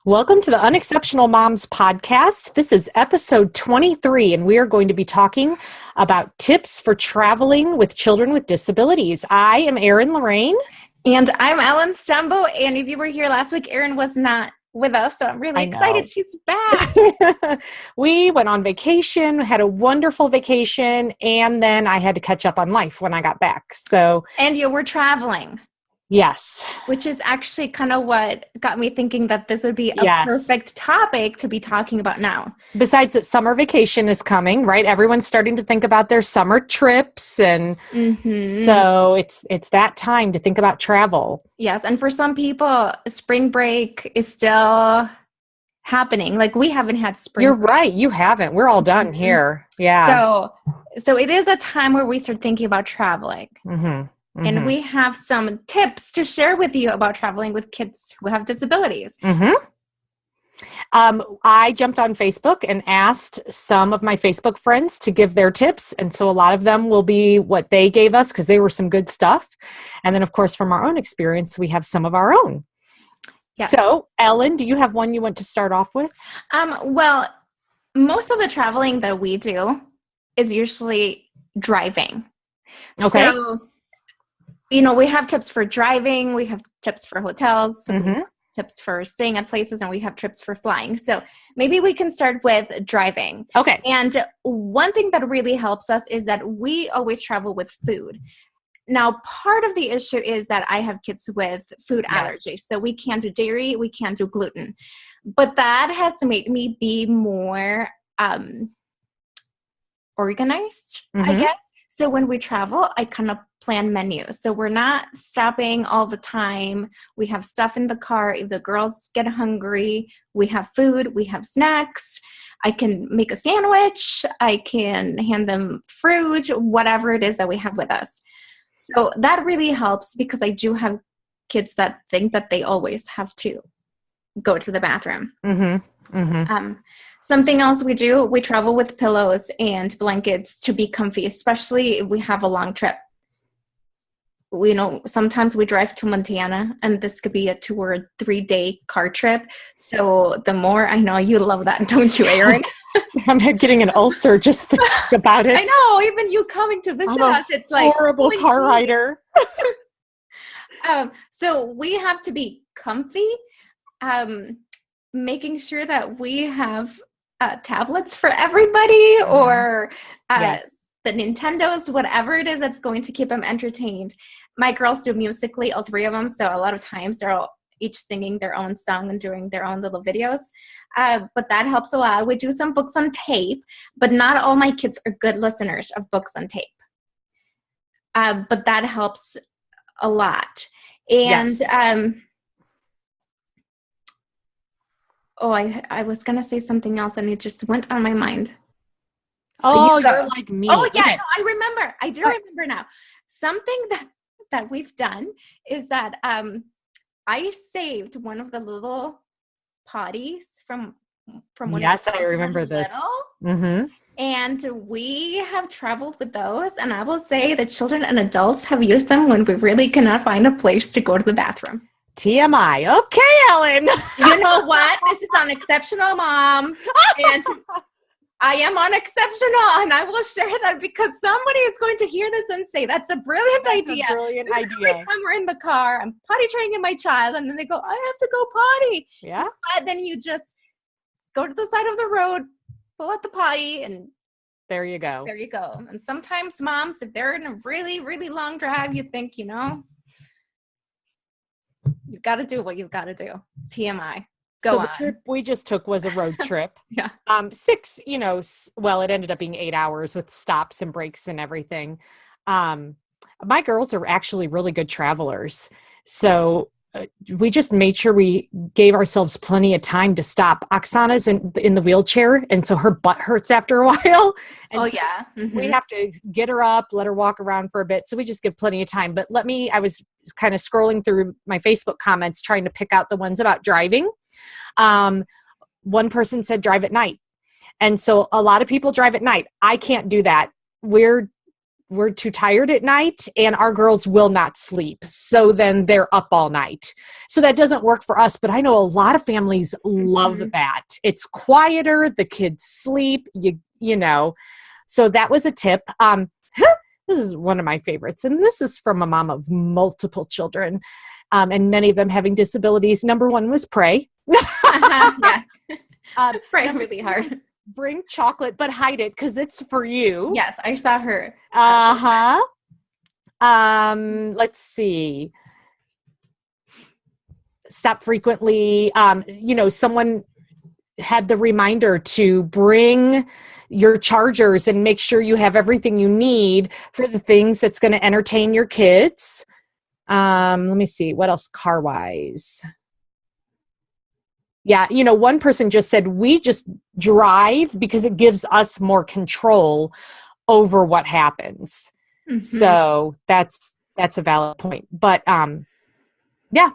Welcome to the Unexceptional Moms podcast. This is episode 23, and we are going to be talking about tips for traveling with children with disabilities. I am Erin Lorraine. And I'm Ellen Stumbo. And if you were here last week, Erin was not with us, so I'm really excited she's back. We went on vacation, had a wonderful vacation, and then I had to catch up on life when I got back. And you were traveling. Yes. Which is actually kind of what got me thinking that this would be a perfect topic to be talking about now. Besides that summer vacation is coming, right? Everyone's starting to think about their summer trips. And so it's that time to think about travel. Yes. And for some people, spring break is still happening. Like we haven't had spring You're break. right. You haven't. We're all done here. Yeah. So it is a time where we start thinking about traveling. And we have some tips to share with you about traveling with kids who have disabilities. I jumped on Facebook and asked some of my Facebook friends to give their tips. And so a lot of them will be what they gave us because they were some good stuff. And then, of course, from our own experience, we have some of our own. Yes. So, Ellen, do you have one you want to start off with? Well, most of the traveling that we do is usually driving. Okay. So, we have tips for driving, we have tips for hotels, tips for staying at places, and we have tips for flying. So maybe we can start with driving. Okay. And one thing that really helps us is that we always travel with food. Now, part of the issue is that I have kids with food allergies. So we can't do dairy, we can't do gluten. But that has made me be more organized, I guess. So when we travel, I kind of plan menus. So we're not stopping all the time. We have stuff in the car. If the girls get hungry, we have food, we have snacks. I can make a sandwich. I can hand them fruit, whatever it is that we have with us. So that really helps because I do have kids that think that they always have to go to the bathroom. Something else we do, we travel with pillows and blankets to be comfy, especially if we have a long trip. Sometimes we drive to Montana, and this could be a 2 or 3 day car trip. So the more, I know you love that, don't you, Erin? I'm getting an ulcer just thinking about it. I know, even you coming to visit us, it's like horrible car rider. So we have to be comfy, making sure that we have tablets for everybody or the Nintendos, whatever it is that's going to keep them entertained. My girls do Musical.ly, all 3 of them. So a lot of times they're all each singing their own song and doing their own little videos. But that helps a lot. We do some books on tape, but not all my kids are good listeners of books on tape. But that helps a lot. And I was going to say something else and it just went on my mind. So you're like me. Oh, yeah, okay. No, I remember. I do remember now. Something that we've done is that I saved one of the little potties from when Yes, I remember this. And we have traveled with those, and I will say that children and adults have used them when we really cannot find a place to go to the bathroom. TMI. Okay, Ellen. You know what? This is Unexceptional Mom. And I am unexceptional, and I will share that because somebody is going to hear this and say, that's a brilliant idea. Every time we're in the car, I'm potty training my child, and then they go, I have to go potty. Yeah. But then you just go to the side of the road, pull out the potty, and there you go. There you go. And sometimes moms, if they're in a really, really long drive, you think, you've got to do what you've got to do. TMI. The trip we just took was a road trip. Yeah. 6, it ended up being 8 hours with stops and breaks and everything. My girls are actually really good travelers. So we just made sure we gave ourselves plenty of time to stop. Oksana's in the wheelchair, and so her butt hurts after a while. And we have to get her up, let her walk around for a bit. So we just give plenty of time. But I was kind of scrolling through my Facebook comments trying to pick out the ones about driving. One person said drive at night. And so a lot of people drive at night. I can't do that. we're too tired at night and our girls will not sleep. So then they're up all night. So that doesn't work for us, but I know a lot of families love that. It's quieter, the kids sleep, you know. So that was a tip. This is one of my favorites, and this is from a mom of multiple children, and many of them having disabilities. Number one was pray. Yeah. Pray really hard. Bring chocolate, but hide it because it's for you. Yes, I saw her. Let's see. Stop frequently. Someone had the reminder to bring your chargers and make sure you have everything you need for the things that's going to entertain your kids. Let me see. What else car-wise? Yeah, one person just said, we just drive because it gives us more control over what happens. Mm-hmm. So that's a valid point. But yeah.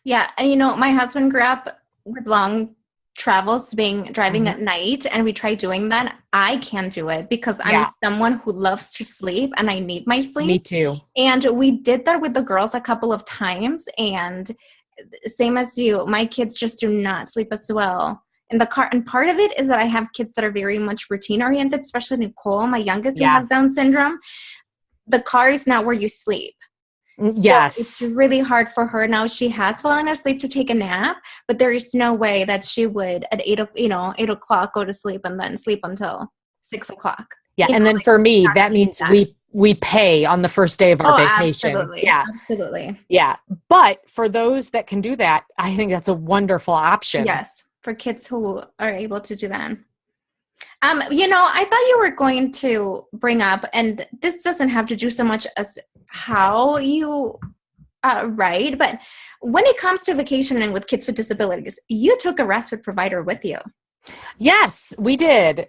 Yeah, and my husband grew up with long travels driving at night, and we tried doing that. I can't do it because I'm someone who loves to sleep and I need my sleep. Me too. And we did that with the girls a couple of times, and same as you, my kids just do not sleep as well in the car. And part of it is that I have kids that are very much routine oriented, especially Nicole, my youngest, who has Down syndrome. The car is not where you sleep. Yes. So it's really hard for her. Now she has fallen asleep to take a nap, but there is no way that she would at 8 o'clock go to sleep and then sleep until 6 o'clock. Yeah. And then for me, that means we pay on the first day of our vacation. Absolutely. Yeah. Absolutely. Yeah. But for those that can do that, I think that's a wonderful option. Yes. For kids who are able to do that. I thought you were going to bring up, and this doesn't have to do so much as how you write, but when it comes to vacationing with kids with disabilities, you took a respite provider with you. Yes, we did.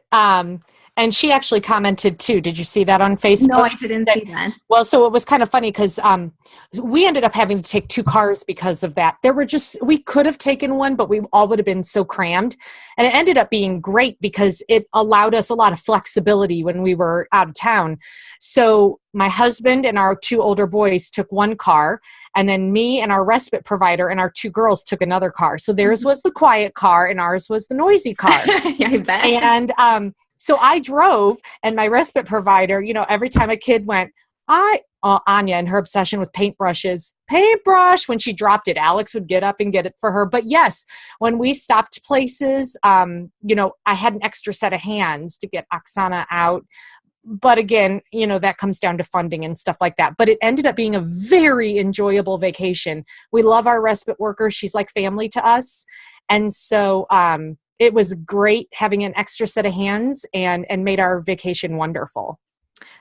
And she actually commented too. Did you see that on Facebook? No, I didn't see that. Well, so it was kind of funny because we ended up having to take 2 cars because of that. We could have taken one, but we all would have been so crammed. And it ended up being great because it allowed us a lot of flexibility when we were out of town. So my husband and our 2 older boys took 1 car, and then me and our respite provider and our 2 girls took another car. So theirs was the quiet car and ours was the noisy car. Yeah, I bet. And so I drove, and my respite provider, every time a kid went, Anya and her obsession with paintbrushes, paintbrush, when she dropped it, Alex would get up and get it for her. But yes, when we stopped places, I had an extra set of hands to get Oksana out. But again, that comes down to funding and stuff like that. But it ended up being a very enjoyable vacation. We love our respite worker. She's like family to us. And so it was great having an extra set of hands and made our vacation wonderful.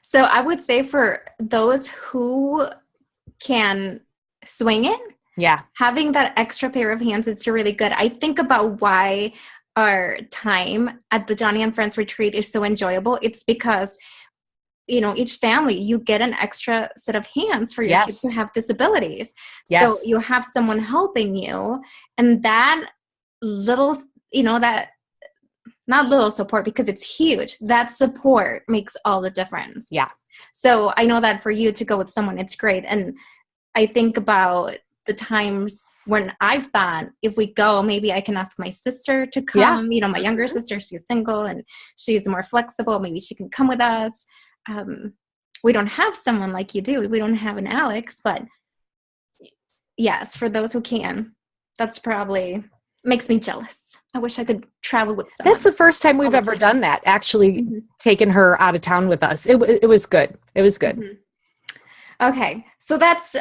So I would say for those who can swing it, having that extra pair of hands, it's really good. I think about why our time at the Johnny and Friends retreat is so enjoyable. It's because, each family, you get an extra set of hands for your kids who have disabilities. Yes. So you have someone helping you, and that little, that not little support, because it's huge. That support makes all the difference. Yeah. So I know that for you to go with someone, it's great. And I think about the times when I've thought, if we go, maybe I can ask my sister to come. My younger sister, she's single and she's more flexible. Maybe she can come with us. We don't have someone like you do. We don't have an Alex, but yes, for those who can, that's probably makes me jealous. I wish I could travel with someone. That's the first time we've ever done that, actually taken her out of town with us. It was good. It was good. Mm-hmm. Okay. So that's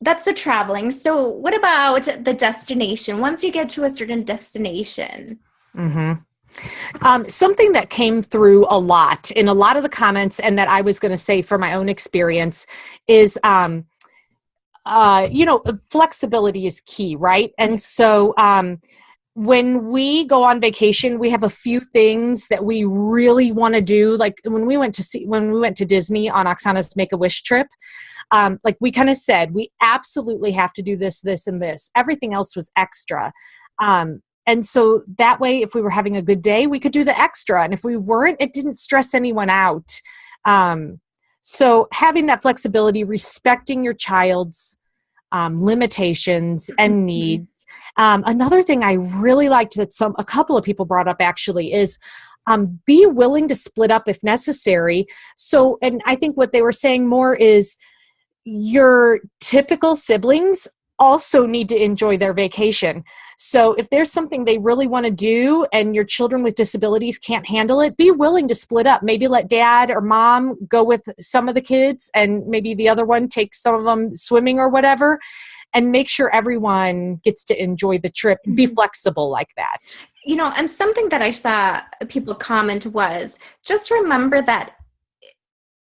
the traveling. So what about the destination? Once you get to a certain destination. Something that came through a lot in a lot of the comments, and that I was going to say for my own experience, is flexibility is key, right? And so when we go on vacation, we have a few things that we really want to do. Like when we went to Disney on Oksana's Make-A-Wish trip, like we kind of said, we absolutely have to do this, this, and this. Everything else was extra. And so that way, if we were having a good day, we could do the extra. And if we weren't, it didn't stress anyone out. So having that flexibility, respecting your child's limitations and needs. Another thing I really liked that a couple of people brought up actually is be willing to split up if necessary. So, and I think what they were saying more is your typical siblings also need to enjoy their vacation. So if there's something they really want to do and your children with disabilities can't handle it, be willing to split up. Maybe let dad or mom go with some of the kids and maybe the other one takes some of them swimming or whatever, and make sure everyone gets to enjoy the trip. Be flexible like that. You know, and something that I saw people comment was, just remember that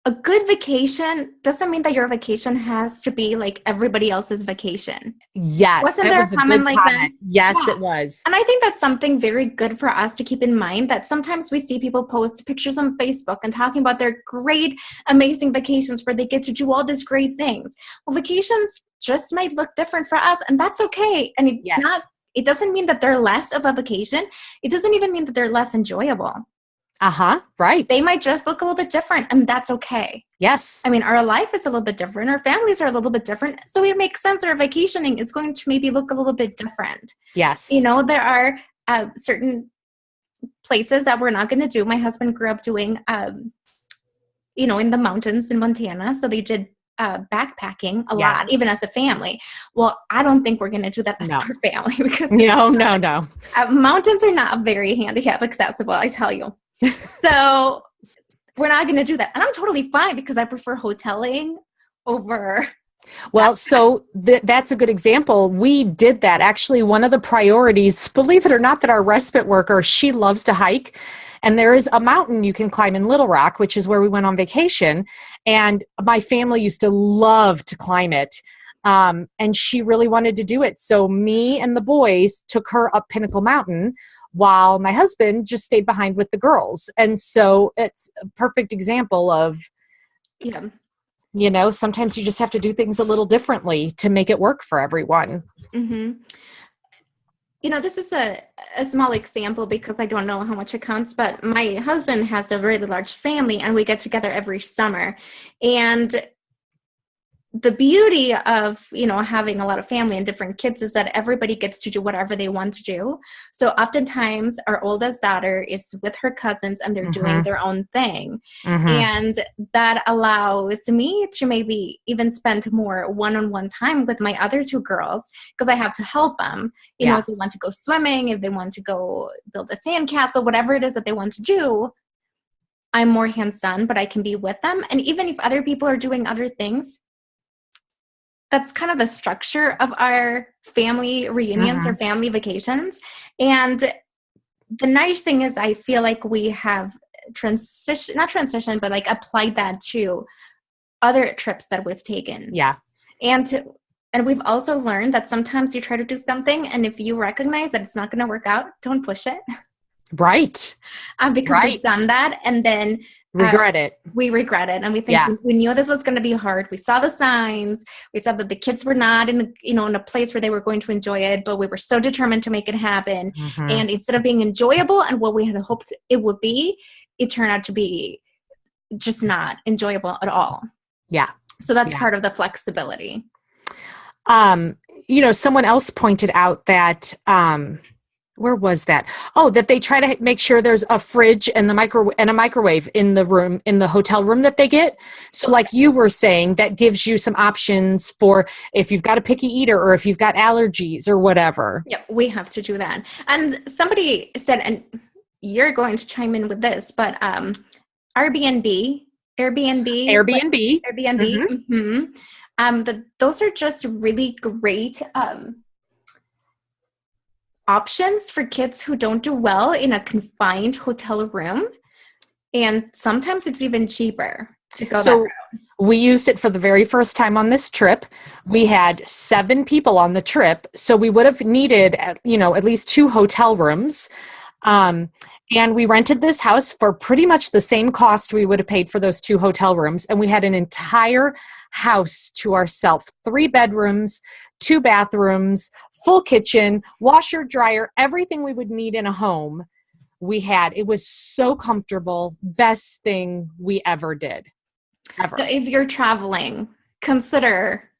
a good vacation doesn't mean that your vacation has to be like everybody else's vacation. Yes, Wasn't that there was a a comment good like comment. that? Yes, Yeah. it was. And I think that's something very good for us to keep in mind, that sometimes we see people post pictures on Facebook and talking about their great, amazing vacations where they get to do all these great things. Well, vacations just might look different for us, and that's okay. And it doesn't mean that they're less of a vacation. It doesn't even mean that they're less enjoyable. Right. They might just look a little bit different, and that's okay. Yes. I mean, our life is a little bit different. Our families are a little bit different. So it makes sense that our vacationing is going to maybe look a little bit different. Yes. You know, there are certain places that we're not going to do. My husband grew up doing, you know, in the mountains in Montana. So they did backpacking a lot, even as a family. Well, I don't think we're going to do that as our family, because no. Mountains are not very handicap accessible, I tell you. So we're not going to do that. And I'm totally fine, because I prefer hoteling over. Well, so that's a good example. We did that. Actually, one of the priorities, believe it or not, that our respite worker, she loves to hike. And there is a mountain you can climb in Little Rock, which is where we went on vacation. And my family used to love to climb it. And she really wanted to do it. So me and the boys took her up Pinnacle Mountain while my husband just stayed behind with the girls. And so it's a perfect example of, you know, sometimes you just have to do things a little differently to make it work for everyone. You know, this is a small example because I don't know how much it counts, but my husband has a really large family and we get together every summer. And the beauty of, you know, having a lot of family and different kids is that everybody gets to do whatever they want to do. So oftentimes our oldest daughter is with her cousins and they're doing their own thing. And that allows me to maybe even spend more one-on-one time with my other two girls, because I have to help them, you know, if they want to go swimming, if they want to go build a sandcastle, whatever it is that they want to do. I'm more hands-on, but I can be with them. And even if other people are doing other things, that's kind of the structure of our family reunions or family vacations. And the nice thing is I feel like we have but applied that to other trips that we've taken. And we've also learned that sometimes you try to do something, and if you recognize that it's not going to work out, don't push it. Because we've done that, and then we regret it, and we think we knew this was going to be hard. We saw the signs. We saw that the kids were not in a place where they were going to enjoy it, but we were so determined to make it happen. And instead of being enjoyable and what we had hoped it would be, it turned out to be just not enjoyable at all. So that's part of the flexibility. You know, someone else pointed out that where was that? Oh, that they try to make sure there's a fridge and a microwave in the hotel room that they get. So like you were saying, that gives you some options for if you've got a picky eater or if you've got allergies or whatever. We have to do that. And somebody said, and you're going to chime in with this, but Airbnb. Those are just really great options for kids who don't do well in a confined hotel room. And sometimes it's even cheaper to go that route. We used it for the very first time on this trip. We had 7 people on the trip, so we would have needed, at least 2 hotel rooms. And we rented this house for pretty much the same cost we would have paid for those 2 hotel rooms. And we had an entire house to ourselves, 3 bedrooms, 2 bathrooms, full kitchen, washer, dryer, everything we would need in a home. We had. It was so comfortable. Best thing we ever did. ever. So if you're traveling, consider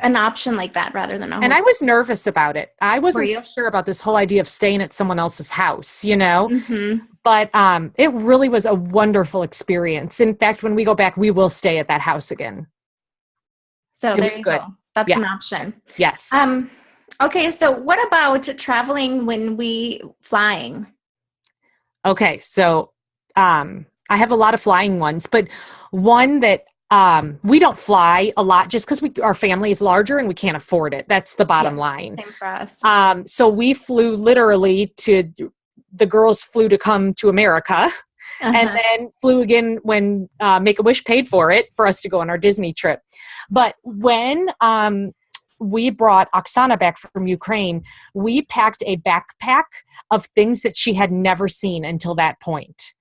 an option like that rather than a hotel. And I was nervous about it. I wasn't you? sure about this whole idea of staying at someone else's house, you know, Mm-hmm. but it really was a wonderful experience. In fact, when we go back, we will stay at that house again. So It there was you good. go. That's Yeah. an option. Yes. Okay. So what about traveling when we flying? Okay. So I have a lot of flying ones, but one that we don't fly a lot just because our family is larger and we can't afford it. That's the bottom line. Same for us. So we flew literally the girls flew to come to America. And then flew again when Make-A-Wish paid for it for us to go on our Disney trip. But when we brought Oksana back from Ukraine, we packed a backpack of things that she had never seen until that point.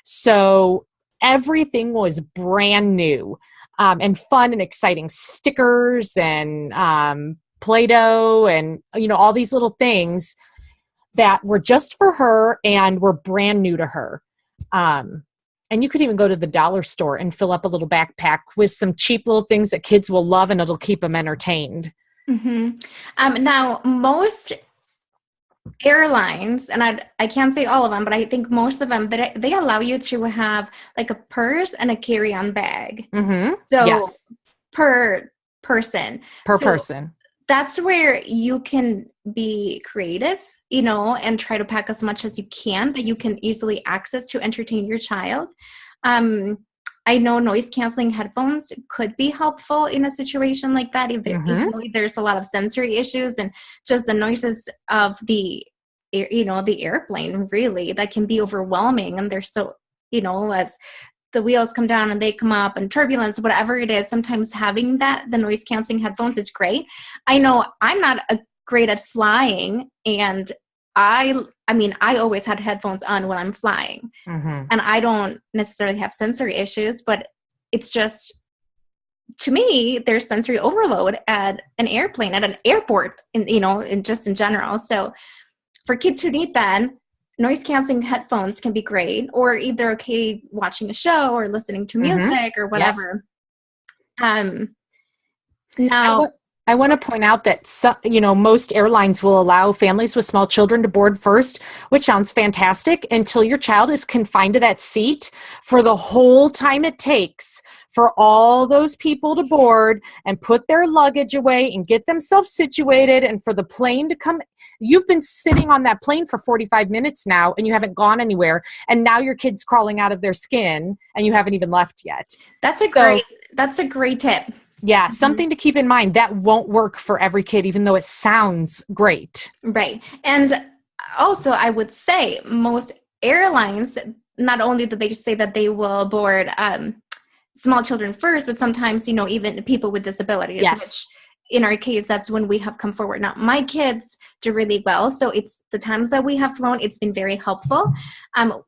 So everything was brand new and fun and exciting. Stickers and Play-Doh and, you know, all these little things that were just for her and were brand new to her. And you could even go to the dollar store and fill up a little backpack with some cheap little things that kids will love, and it'll keep them entertained. Mm-hmm. Now, most airlines, and I can't say all of them, but I think most of them, they allow you to have like a purse and a carry-on bag. Mm-hmm. So yes. per person. Per person. That's where you can be creative, you know, and try to pack as much as you can that you can easily access to entertain your child. I know noise canceling headphones could be helpful in a situation like that. Even though there's a lot of sensory issues and just the noises of the airplane, really, that can be overwhelming. And they're so, you know, as the wheels come down and they come up and turbulence, whatever it is, sometimes having the noise canceling headphones is great. I know I'm not great at flying, and I always had headphones on when I'm flying, and I don't necessarily have sensory issues, but it's just, to me, there's sensory overload at an airplane, at an airport, and just in general. So for kids who need that, noise canceling headphones can be great, or either watching a show or listening to music or whatever. Yes. Now, I want to point out that most airlines will allow families with small children to board first, which sounds fantastic, until your child is confined to that seat for the whole time it takes for all those people to board and put their luggage away and get themselves situated, and for the plane to come. You've been sitting on that plane for 45 minutes now and you haven't gone anywhere, and now your kid's crawling out of their skin and you haven't even left yet. That's a great tip. Yeah, something to keep in mind. That won't work for every kid, even though it sounds great. Right. And also, I would say most airlines, not only do they say that they will board small children first, but sometimes, even people with disabilities. Yes. Which, in our case, that's when we have come forward. Now, my kids do really well. So it's the times that we have flown, it's been very helpful.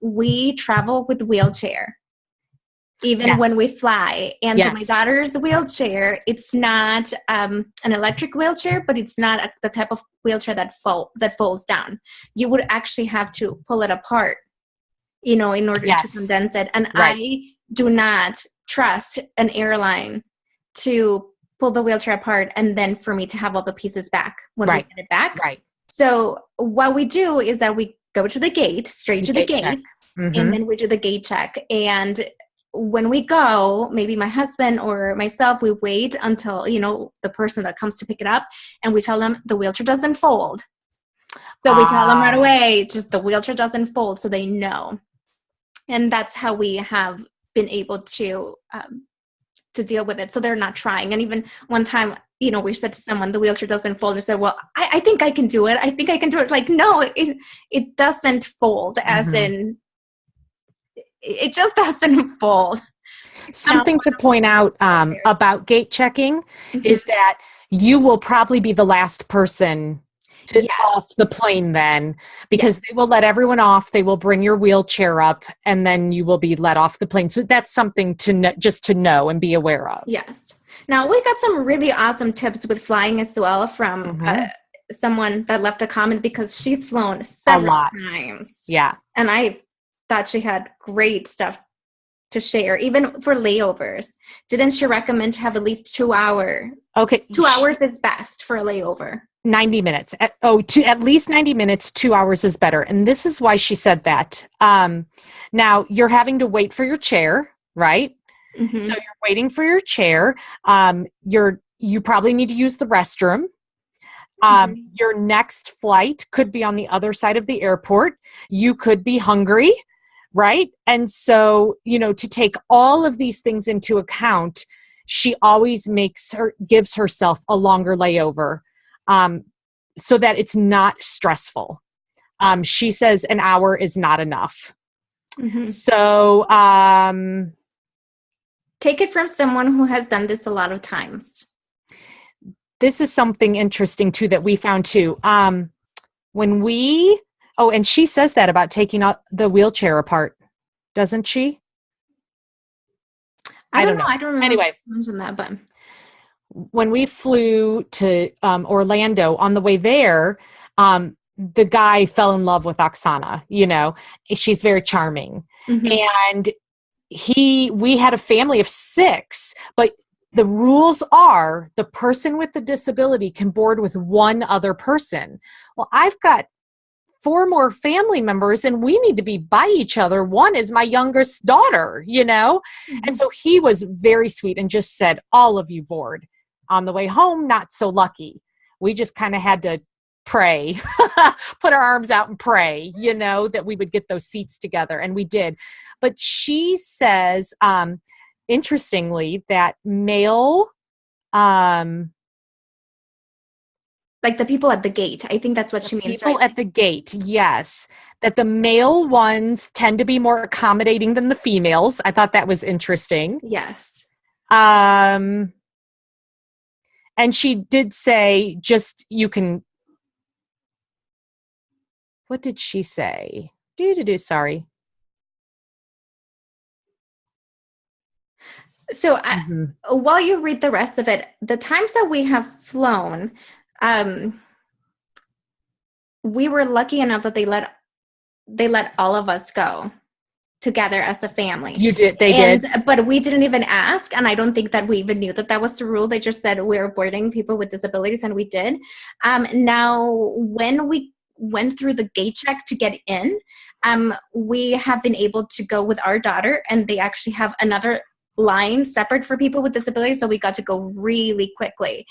We travel with wheelchair. Even when we fly. And so my daughter's wheelchair, it's not an electric wheelchair, but it's not the type of wheelchair that folds down. You would actually have to pull it apart, in order to condense it. And I do not trust an airline to pull the wheelchair apart and then for me to have all the pieces back when we get it back. Right. So what we do is that we go to the gate, straight to the gate, and then we do the gate check. And when we go, maybe my husband or myself, we wait until, the person that comes to pick it up, and we tell them the wheelchair doesn't fold. So we tell them right away, just the wheelchair doesn't fold, so they know. And that's how we have been able to deal with it. So they're not trying. And even one time, we said to someone, the wheelchair doesn't fold. And they said, well, I think I can do it. I think I can do it. Like, no, it doesn't fold, as in, it just doesn't fold. Something to point out about gate checking is that you will probably be the last person off the plane then, because they will let everyone off. They will bring your wheelchair up, and then you will be let off the plane. So that's something to know and be aware of. Yes. Now, we got some really awesome tips with flying as well from someone that left a comment, because she's flown several times. Yeah. And I thought she had great stuff to share, even for layovers. Didn't she recommend to have at least 2 hours? Okay. 2 hours is best for a layover. 90 minutes. At least 90 minutes, 2 hours is better. And this is why she said that. Now you're having to wait for your chair, right? Mm-hmm. So you're waiting for your chair. You probably need to use the restroom. Your next flight could be on the other side of the airport. You could be hungry, right? And so, to take all of these things into account, she always gives herself a longer layover, so that it's not stressful. She says an hour is not enough. Mm-hmm. So, take it from someone who has done this a lot of times. This is something interesting too that we found too. And she says that about taking the wheelchair apart, doesn't she? I don't know. I don't remember. Anyway, mention that, but when we flew to Orlando, on the way there, the guy fell in love with Oksana. She's very charming, and we had a family of 6, but the rules are the person with the disability can board with one other person. Well, I've got 4 more family members and we need to be by each other. One is my youngest daughter, And so he was very sweet and just said, all of you board. On the way home, not so lucky. We just kind of had to pray, put our arms out and pray, that we would get those seats together. And we did. But she says, interestingly, that male, like the people at the gate. I think that's what she means, right? People at the gate, yes. That the male ones tend to be more accommodating than the females. I thought that was interesting. Yes. And she did say, what did she say? Sorry. So while you read the rest of it, the times that we have flown, we were lucky enough that they let all of us go together as a family. You did. They did. But we didn't even ask. And I don't think that we even knew that was the rule. They just said we're boarding people with disabilities, and we did. Now, when we went through the gate check to get in, we have been able to go with our daughter, and they actually have another line separate for people with disabilities, so we got to go really quickly.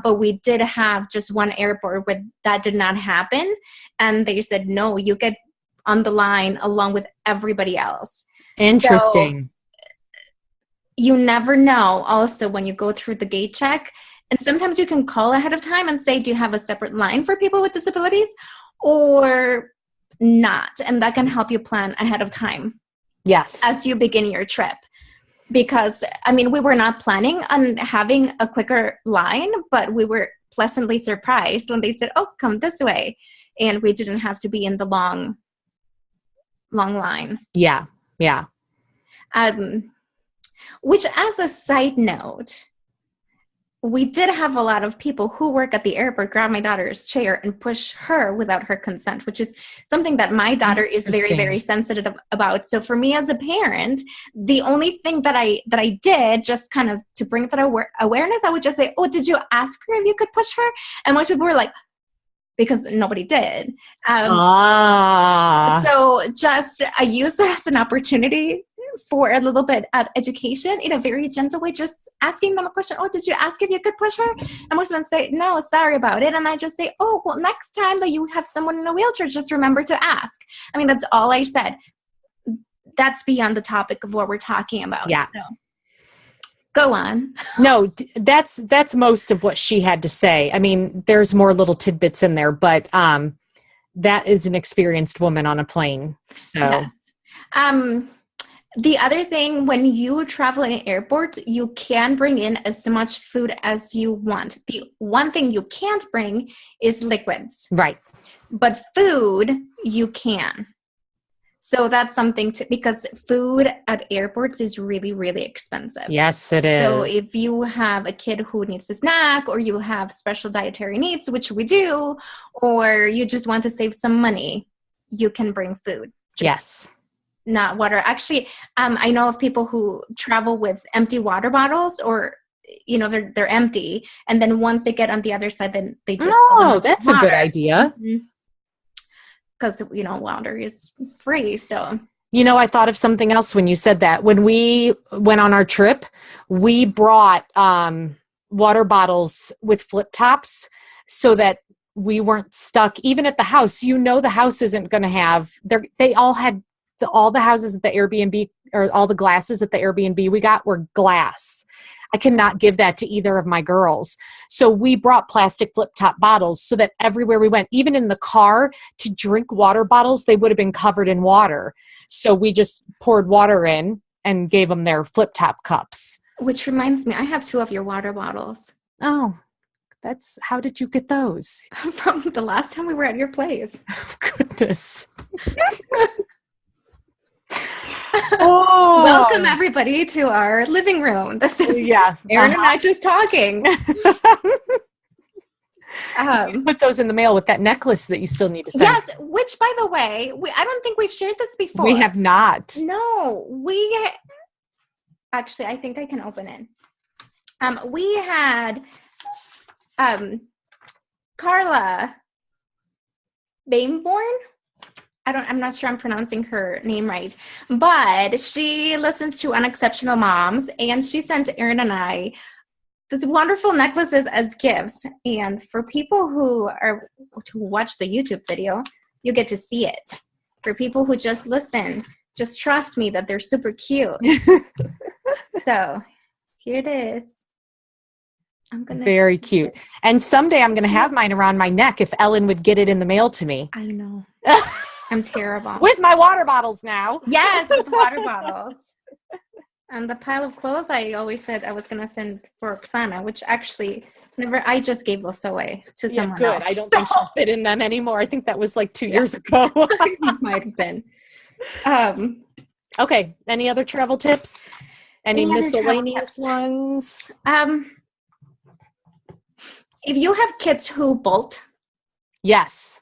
But we did have just one airport where that did not happen, and they said, no, you get on the line along with everybody else. Interesting. So you never know also when you go through the gate check, and sometimes you can call ahead of time and say, do you have a separate line for people with disabilities or not? And that can help you plan ahead of time. Yes. As you begin your trip. Because, we were not planning on having a quicker line, but we were pleasantly surprised when they said, oh, come this way. And we didn't have to be in the long line. Yeah. Yeah. Which, as a side note, we did have a lot of people who work at the airport grab my daughter's chair and push her without her consent, which is something that my daughter is very, very sensitive about. So for me as a parent, the only thing that I did, just kind of to bring that awareness, I would just say, oh, did you ask her if you could push her? And most people were like, because nobody did. So just I use this as an opportunity for a little bit of education in a very gentle way, just asking them a question. Oh, did you ask if you could push her? And most of them say, no, sorry about it. And I just say, oh, well, next time that you have someone in a wheelchair, just remember to ask. That's all I said. That's beyond the topic of what we're talking about. Yeah. So go on. No, that's most of what she had to say. There's more little tidbits in there, but that is an experienced woman on a plane. So yes. The other thing, when you travel in an airport, you can bring in as much food as you want. The one thing you can't bring is liquids. Right. But food, you can. So that's something because food at airports is really, really expensive. Yes, it is. So if you have a kid who needs a snack, or you have special dietary needs, which we do, or you just want to save some money, you can bring food. Yes. not water. Actually, I know of people who travel with empty water bottles, or they're empty, and then once they get on the other side, then they just fill them up with that's water. A good idea. Because water is free. So I thought of something else when you said that. When we went on our trip, we brought water bottles with flip tops so that we weren't stuck even at the house. The house isn't going to have, they all had all the houses at the Airbnb, or all the glasses at the Airbnb we got were glass. I cannot give that to either of my girls. So we brought plastic flip top bottles so that everywhere we went, even in the car, to drink water bottles, they would have been covered in water. So we just poured water in and gave them their flip top cups. Which reminds me, I have 2 of your water bottles. Oh, how did you get those? From the last time we were at your place. Oh, goodness. Oh. Welcome everybody to our living room. This is Erin and I just talking. Put those in the mail with that necklace that you still need to send. Yes, which by the way, I don't think we've shared this before. We have not. No, actually, I think I can open it. We had Carla Bainborn. I'm not sure I'm pronouncing her name right, but she listens to Unexceptional Moms, and she sent Erin and I these wonderful necklaces as gifts. And for people who are to watch the YouTube video, you get to see it. For people who just listen, just trust me that they're super cute. So here it is. Very cute. And someday I'm going to have mine around my neck if Ellen would get it in the mail to me. I know. I'm terrible. With my water bottles now. Yes, with water bottles. And the pile of clothes I always said I was going to send for Oksana, which actually I just gave those away to someone else. I don't think she'll fit in them anymore. I think that was like 2 years ago. Might have been. Okay. Any other travel tips? Any miscellaneous ones? If you have kids who bolt. Yes.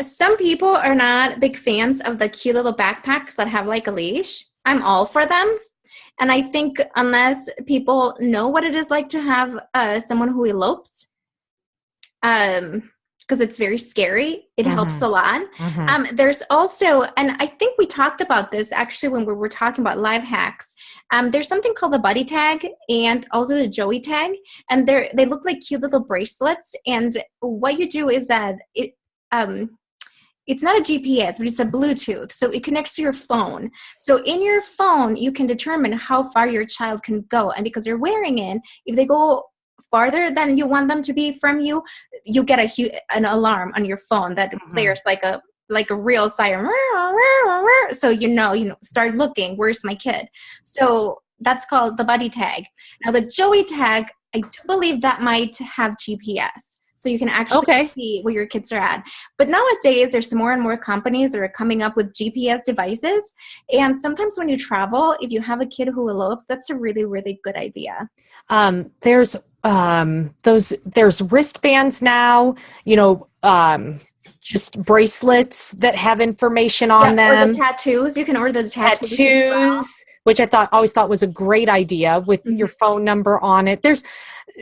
Some people are not big fans of the cute little backpacks that have like a leash. I'm all for them. And I think unless people know what it is like to have someone who elopes, because it's very scary, it helps a lot. There's also, and I think we talked about this actually when we were talking about life hacks. There's something called the buddy tag and also the Joey tag. And they look like cute little bracelets. And what you do is that it's not a GPS, but it's a Bluetooth. So it connects to your phone. So in your phone, you can determine how far your child can go. And because you're wearing it, if they go farther than you want them to be from you, you get an alarm on your phone that blares like a real siren. So start looking, where's my kid? So that's called the buddy tag. Now the Joey tag, I do believe that might have GPS. So you can actually see where your kids are at. But nowadays, there's more and more companies that are coming up with GPS devices. And sometimes when you travel, if you have a kid who elopes, that's a really, really good idea. There's wristbands now, just bracelets that have information on them. Or the tattoos. You can order the tattoos, which I always thought was a great idea with your phone number on it.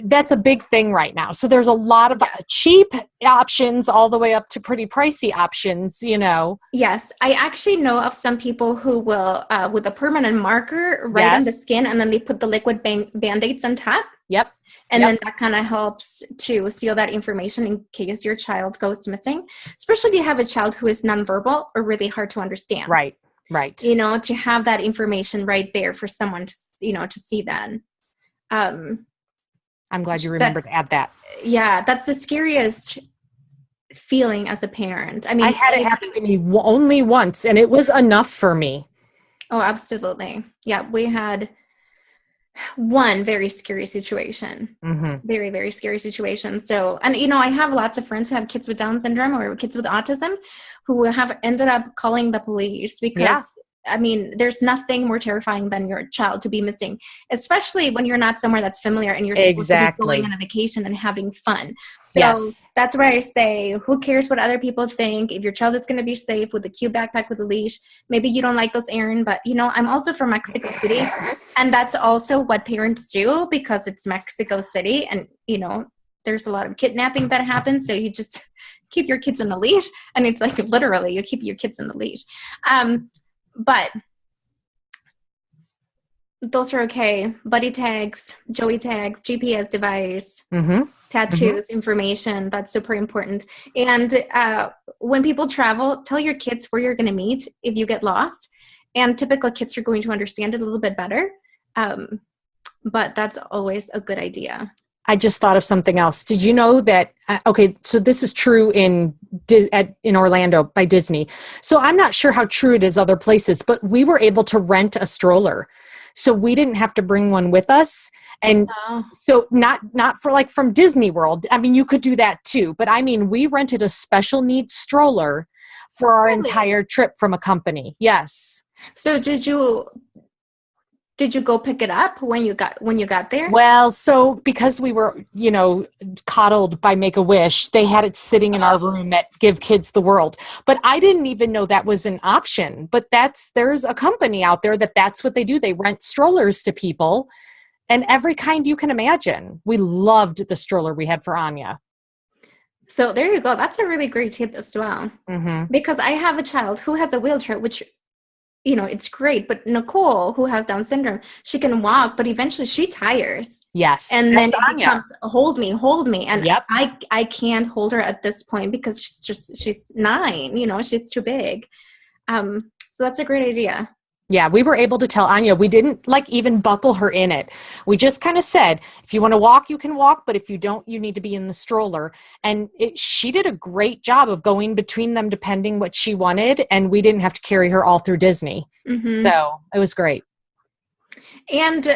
That's a big thing right now. So there's a lot of cheap options all the way up to pretty pricey options, Yes. I actually know of some people who will, with a permanent marker, write on the skin, and then they put the liquid Band-Aids on top. Yep. And then that kind of helps to seal that information in case your child goes missing, especially if you have a child who is nonverbal or really hard to understand. Right. To have that information right there for someone to, to see that. I'm glad you remembered to add that. Yeah, that's the scariest feeling as a parent. I mean, I had it happen to me only once, and it was enough for me. Oh, absolutely. Yeah, we had one very scary situation. Very, very scary situation. So, and I have lots of friends who have kids with Down syndrome or kids with autism who have ended up calling the police because I mean, there's nothing more terrifying than your child to be missing, especially when you're not somewhere that's familiar and you're supposed to be going on a vacation and having fun. So that's where I say, who cares what other people think? If your child is going to be safe with a cute backpack with a leash, maybe you don't like those, Erin, but I'm also from Mexico City, and that's also what parents do because it's Mexico City, and there's a lot of kidnapping that happens. So you just keep your kids in the leash, and it's like literally you keep your kids in the leash. But those are okay. Buddy tags, Joey tags, GPS device, tattoos, information. That's super important. And when people travel, tell your kids where you're going to meet if you get lost. And typical kids are going to understand it a little bit better. But that's always a good idea. I just thought of something else. Did you know that, so this is true in Orlando by Disney. So I'm not sure how true it is other places, but we were able to rent a stroller. So we didn't have to bring one with us. And so not for like from Disney World. I mean, you could do that too. But I mean, we rented a special needs stroller for our entire trip from a company. Yes. So did you go pick it up when you got there? Well, so because we were, coddled by Make-A-Wish, they had it sitting in our room at Give Kids the World. But I didn't even know that was an option. But there's a company out there that's what they do. They rent strollers to people and every kind you can imagine. We loved the stroller we had for Anya. So there you go. That's a really great tip as well. Because I have a child who has a wheelchair, which it's great. But Nicole, who has Down syndrome, she can walk, but eventually she tires. Yes. And then it becomes, hold me. And I can't hold her at this point because she's 9, she's too big. So that's a great idea. Yeah, we were able to tell Anya, we didn't even buckle her in it. We just kind of said, if you want to walk, you can walk, but if you don't, you need to be in the stroller. And she did a great job of going between them depending what she wanted, and we didn't have to carry her all through Disney. So it was great. And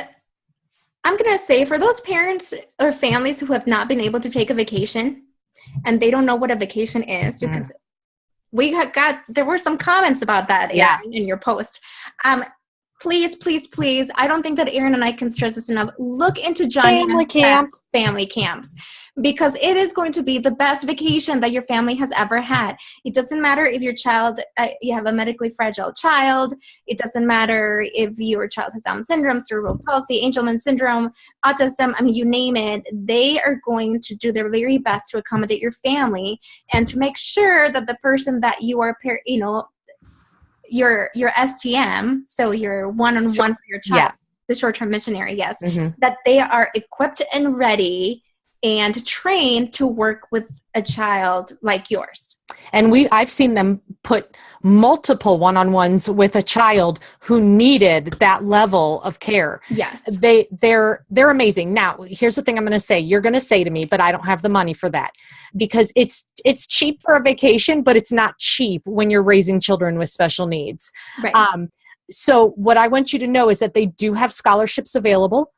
I'm going to say, for those parents or families who have not been able to take a vacation and they don't know what a vacation is, because there were some comments about that, Erin, in your post. Please, I don't think that Erin and I can stress this enough. Look into family camps, because it is going to be the best vacation that your family has ever had. It doesn't matter if your child, you have a medically fragile child. It doesn't matter if your child has Down syndrome, cerebral palsy, Angelman syndrome, autism. I mean, you name it. They are going to do their very best to accommodate your family and to make sure that the person that you are, your STM, so your one-on-one for your child, the short-term missionary, that they are equipped and ready and trained to work with a child like yours. And I've seen them put multiple one-on-ones with a child who needed that level of care. Yes. They're amazing. Now, here's the thing I'm going to say. You're going to say to me, but I don't have the money for that, because it's cheap for a vacation, but it's not cheap when you're raising children with special needs. Right. So what I want you to know is that they do have scholarships available.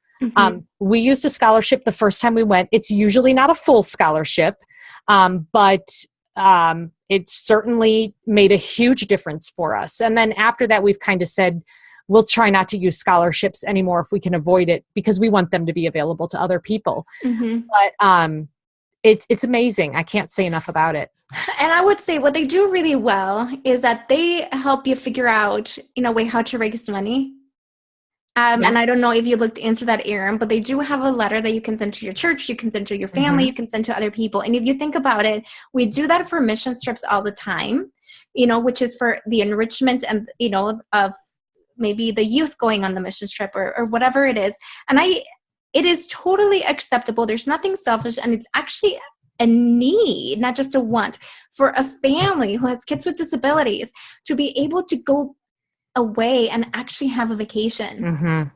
We used a scholarship the first time we went. It's usually not a full scholarship, but it certainly made a huge difference for us. And then after that, we've kind of said, we'll try not to use scholarships anymore if we can avoid it, because we want them to be available to other people. But it's amazing. I can't say enough about it. And I would say what they do really well is that they help you figure out, in a way, how to raise money. And I don't know if you looked into that, Erin, but they do have a letter that you can send to your church, you can send to your family, you can send to other people. And if you think about it, we do that for mission trips all the time, which is for the enrichment and, of maybe the youth going on the mission trip or whatever it is. And it is totally acceptable. There's nothing selfish, and it's actually a need, not just a want, for a family who has kids with disabilities to be able to go away and actually have a vacation.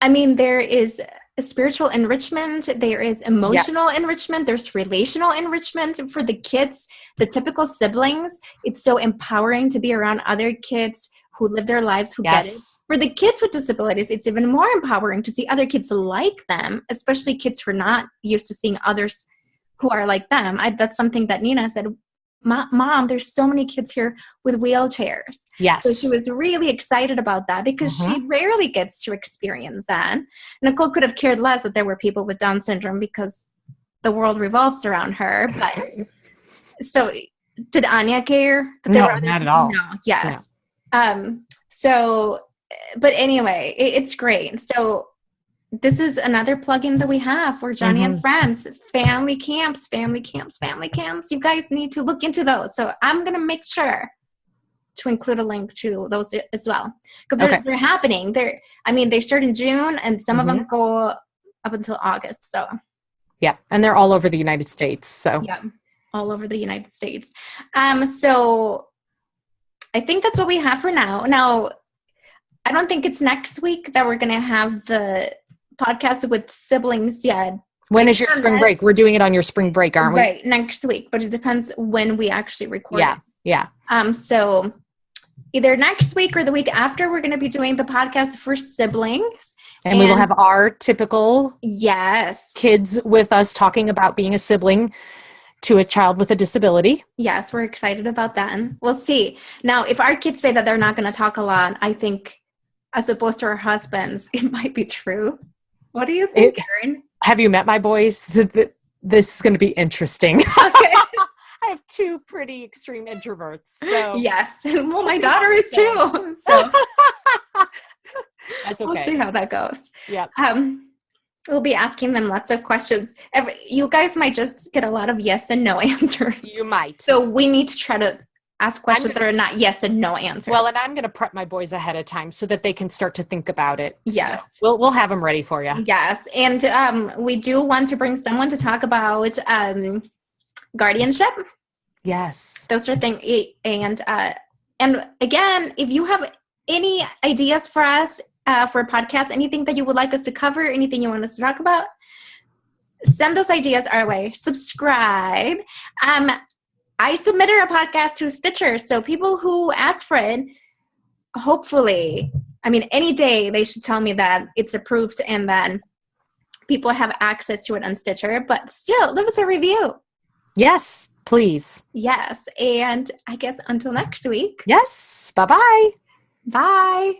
I mean, there is a spiritual enrichment, there is emotional enrichment, there's relational enrichment for the kids, the typical siblings. It's so empowering to be around other kids who live their lives, who get it. For the kids with disabilities, it's even more empowering to see other kids like them, especially kids who are not used to seeing others who are like them. That's something that Nina said. Mom, there's so many kids here with wheelchairs. Yes. So she was really excited about that because she rarely gets to experience that. Nicole could have cared less that there were people with Down syndrome because the world revolves around her. But so did Anya care? That there No, were other not at all. No, yes. No. But anyway, it's great. So this is another plugin that we have for Johnny and Friends. Family camps. You guys need to look into those. So I'm going to make sure to include a link to those as well. Because they're happening. They start in June and some of them go up until August. So yeah, and they're all over the United States. So yeah, all over the United States. So I think that's what we have for now. Now, I don't think it's next week that we're going to have the podcast with siblings yet. When is your spring break? We're doing it on your spring break, aren't we? Right, next week, but it depends when we actually record it. Yeah. So either next week or the week after, we're going to be doing the podcast for siblings. And we will have our typical kids with us talking about being a sibling to a child with a disability. Yes, we're excited about that. And we'll see. Now, if our kids say that they're not going to talk a lot, I think as opposed to our husbands, it might be true. What do you think, Erin? Have you met my boys? This is going to be interesting. Okay. I have two pretty extreme introverts. So yes. Well, my daughter is too. So that's okay. We'll see how that goes. Yeah. We'll be asking them lots of questions. You guys might just get a lot of yes and no answers. You might. So we need to try to ask questions that are not yes and no answers. Well, and I'm going to prep my boys ahead of time so that they can start to think about it. Yes. So we'll have them ready for you. Yes. And we do want to bring someone to talk about guardianship. Yes. Those are things. And again, if you have any ideas for us for a podcast, anything that you would like us to cover, anything you want us to talk about, send those ideas our way. Subscribe. I submitted a podcast to Stitcher, so people who asked for it, hopefully, any day they should tell me that it's approved and that people have access to it on Stitcher, but still, leave us a review. Yes, please. Yes, and I guess until next week. Yes, bye-bye. Bye.